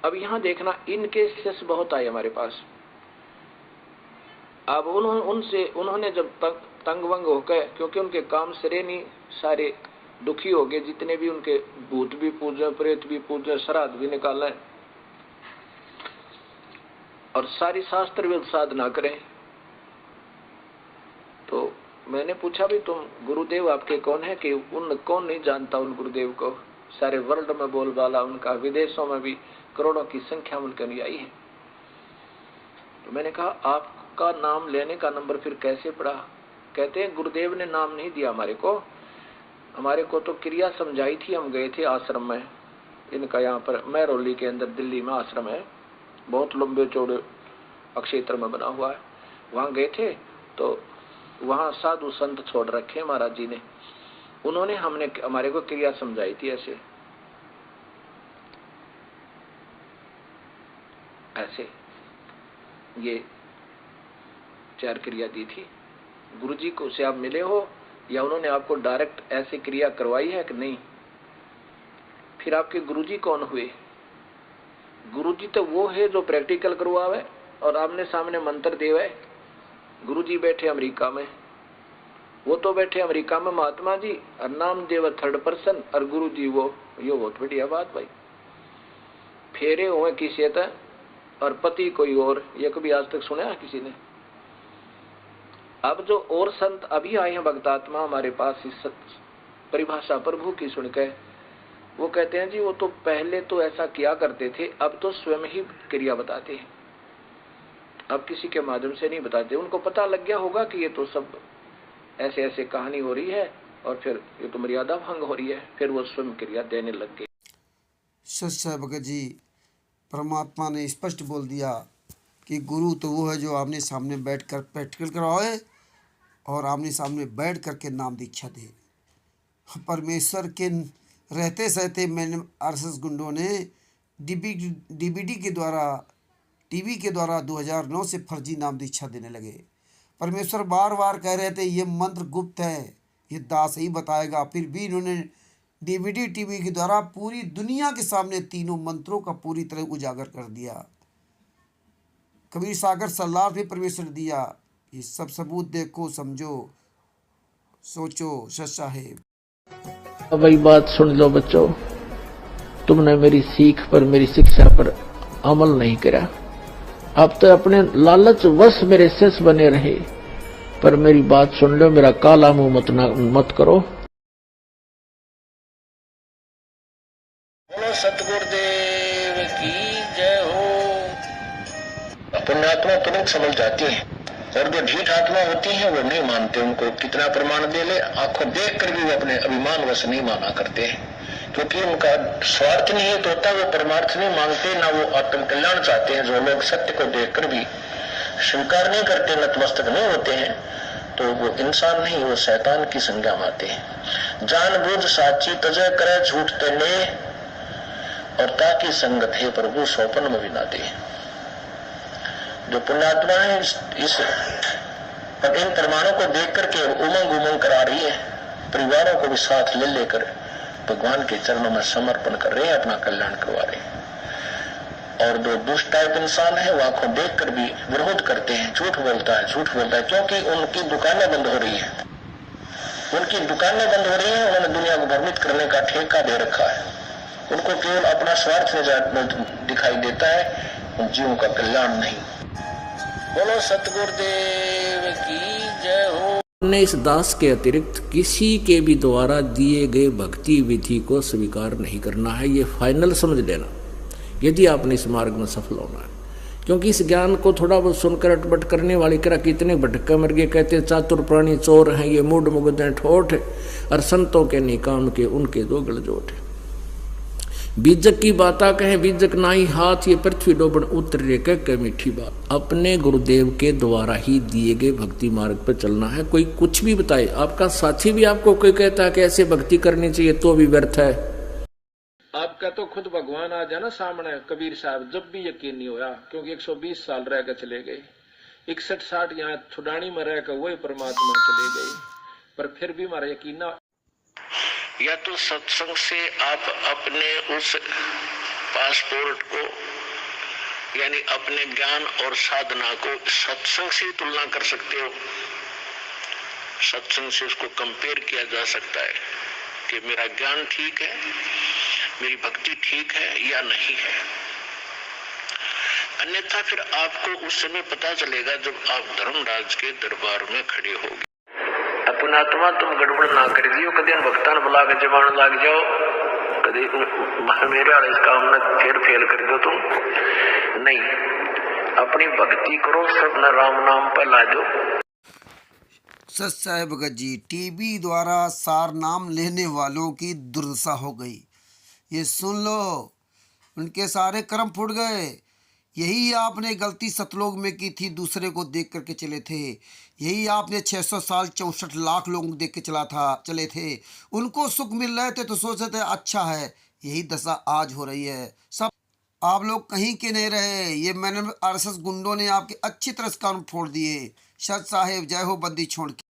अब यहाँ देखना, इनके शिष्य बहुत आए हमारे पास। अब उन्होंने जब तंग वंग होकर, क्योंकि उनके काम सिरे नहीं, सारे दुखी हो गए, जितने भी उनके भूत भी पूजा, प्रेत भी पूजा, श्राद्ध भी निकाला है, और सारी शास्त्र भी साधना करें। तो मैंने पूछा भी तुम गुरुदेव आपके कौन है, कि उन कौन नहीं जानता उन गुरुदेव को, सारे वर्ल्ड में बोलबाला उनका, विदेशों में भी करोड़ों की संख्या में उनके अनुयायी है। तो मैंने कहा आपका नाम लेने का नंबर फिर कैसे पड़ा? कहते हैं गुरुदेव ने नाम नहीं दिया हमारे को तो क्रिया समझाई थी। हम गए थे आश्रम में इनका, यहाँ पर महरौली के अंदर दिल्ली में आश्रम है, बहुत लंबे चौड़े अक्षेत्र में बना हुआ है। वहां गए थे तो वहां साधु संत छोड़ रखे महाराज जी ने, उन्होंने हमारे को क्रिया समझाई थी। ऐसे ये 4 क्रिया दी थी। गुरुजी को से आप मिले हो या उन्होंने आपको डायरेक्ट ऐसी क्रिया करवाई है कि नहीं? फिर आपके गुरुजी कौन हुए? गुरुजी तो वो है जो प्रैक्टिकल करवावे और आमने सामने मंत्र देवे। गुरुजी बैठे अमेरिका में, वो तो बैठे अमेरिका में महात्मा जी, और नाम देव 3rd पर्सन, और गुरुजी वो, ये बहुत बढ़िया बात भाई। फेरे हुए किसी तक और पति कोई और, ये कभी आज तक सुना है किसी ने? अब जो और संत अभी आए हैं भक्तात्मा हमारे पास, इस परिभाषा प्रभु की सुनकर, वो कहते हैं जी वो तो पहले तो ऐसा किया करते थे, अब तो स्वयं ही क्रिया बताते हैं, अब किसी के माध्यम से नहीं बताते। उनको पता लग गया होगा कि ये तो सब ऐसे ऐसे कहानी हो रही है और फिर ये तो मर्यादा भंग हो रही है, फिर वो स्वयं क्रिया देने लग गए। सच्चा भगत जी, परमात्मा ने स्पष्ट बोल दिया कि गुरु तो वो है जो आमने सामने बैठकर प्रैक्टिकल करवाए और आमने सामने बैठ करके नाम दीक्षा दे। परमेश्वर के रहते सहते मैंने आरएसएस गुंडों ने डीवीडी के द्वारा, टीवी के द्वारा 2009 से फर्जी नाम दीक्षा देने लगे। परमेश्वर बार बार कह रहे थे ये मंत्र गुप्त है, ये दास ही बताएगा, फिर भी इन्होंने डीवीडी टीवी के द्वारा पूरी दुनिया के सामने तीनों मंत्रों का पूरी तरह उजागर कर दिया। कबीर सागर सलाह भी परमेश्वर दिया, ये सब सबूत देखो, समझो, सोचो सच साहेब। वही बात सुन लो बच्चों, तुमने मेरी सीख पर, मेरी शिक्षा पर अमल नहीं करा, अब तो अपने लालच वश मेरे शिष्य बने रहे। पर मेरी बात सुन लो, मेरा काला मुंह मत करो। बोलो सतगुरुदेव की जय हो। पुण्यात्मा तुरंत समझ जाती है, और जो ढीठ आत्मा होती है वो नहीं मानते। उनको कितना प्रमाण दे ले, आंखों देख कर भी वो अपने अभिमान वश नहीं माना करते हैं, क्योंकि उनका स्वार्थ निहित होता है। वो परमार्थ नहीं मांगते, ना वो आत्म कल्याण चाहते हैं। जो लोग सत्य को देखकर भी स्वीकार नहीं करते, नतमस्तक नहीं होते हैं, तो वो इंसान नहीं, वो शैतान की संज्ञा में आते हैं। जानबूझ साची तजय करे, झूठ तेने और ताकि संगत है प्रभु सौपन में भी ना दे। जो पुण्यात्मा है इस पर इन प्रमाणों को देख करके उमंग करा रही है, परिवारों को भी साथ ले लेकर भगवान के चरणों में समर्पण कर रहे हैं, अपना कल्याण करवा रहे हैं। और जो दुष्ट टाइप इंसान है वो आंखों देख कर भी विरोध करते हैं, झूठ बोलता है, क्योंकि उनकी दुकानें बंद हो रही है। उनकी दुकानें बंद हो रही है, उन्होंने दुनिया को भ्रमित करने का ठेका दे रखा है। उनको केवल अपना स्वार्थ दिखाई देता है, जीवों का कल्याण नहीं। बोलो सतगुरुदेव की जय हो। ने इस दास के अतिरिक्त किसी के भी द्वारा दिए गए भक्ति विधि को स्वीकार नहीं करना है, ये फाइनल समझ लेना, यदि आपने इस मार्ग में सफल होना है। क्योंकि इस ज्ञान को थोड़ा बहुत सुनकर अटपट करने वाले करा कितने भटका मर गए, कहते चातुर प्राणी चोर हैं, ये मूड मुगदे ठोठ, और संतों के निकाम के उनके दो गलजोट है। बीजक की बाता कहे बीजक नाई हाथ, ये पृथ्वी डोबन उतरे कह मीठी बात। अपने गुरुदेव के द्वारा ही दिए गए भक्ति मार्ग पर चलना है। कोई कुछ भी बताए, आपका साथी भी आपको कोई कहता है कि ऐसे भक्ति करनी चाहिए, तो भी व्यर्थ है। आपका तो खुद भगवान आ जाना सामने, कबीर साहब, जब भी यकीन नहीं होया, क्योंकि 120 साल रह कर चले गए, 61-60 यहाँ छुडानी में रह कर वही परमात्मा चले गए, पर फिर भी हमारा यकीन ना। या तो सत्संग से आप अपने उस पासपोर्ट को यानी अपने ज्ञान और साधना को सत्संग से तुलना कर सकते हो। सत्संग से उसको कंपेयर किया जा सकता है कि मेरा ज्ञान ठीक है, मेरी भक्ति ठीक है या नहीं है। अन्यथा फिर आपको उस समय पता चलेगा जब आप धर्मराज के दरबार में खड़े होगे। अपना आत्मा तुम गड़बड़ ना कर दियो, कदे भक्ता न बुला के जबान लग जाओ, कदे मेरे वाले इस काम में फिर फेल कर दो तुम नहीं। अपनी भक्ति करो, सब न राम नाम पर ला दो। सच्चाई भगत जी, टीबी द्वारा सार नाम लेने वालों की दुर्दशा हो गई। ये सुन लो, उनके सारे कर्म फूट गए। यही आपने गलती सतलोक में की थी, दूसरे को देख करके चले थे। यही आपने 600 साल 64 लाख लोगों को देख के चले थे। उनको सुख मिल रहे थे तो सोचते थे अच्छा है। यही दशा आज हो रही है। सब आप लोग कहीं के नहीं रहे। ये मैंने RSS गुंडों ने आपके अच्छी तरह से कान फोड़ दिए। सच साहेब, जय हो बंदी छोड़ के।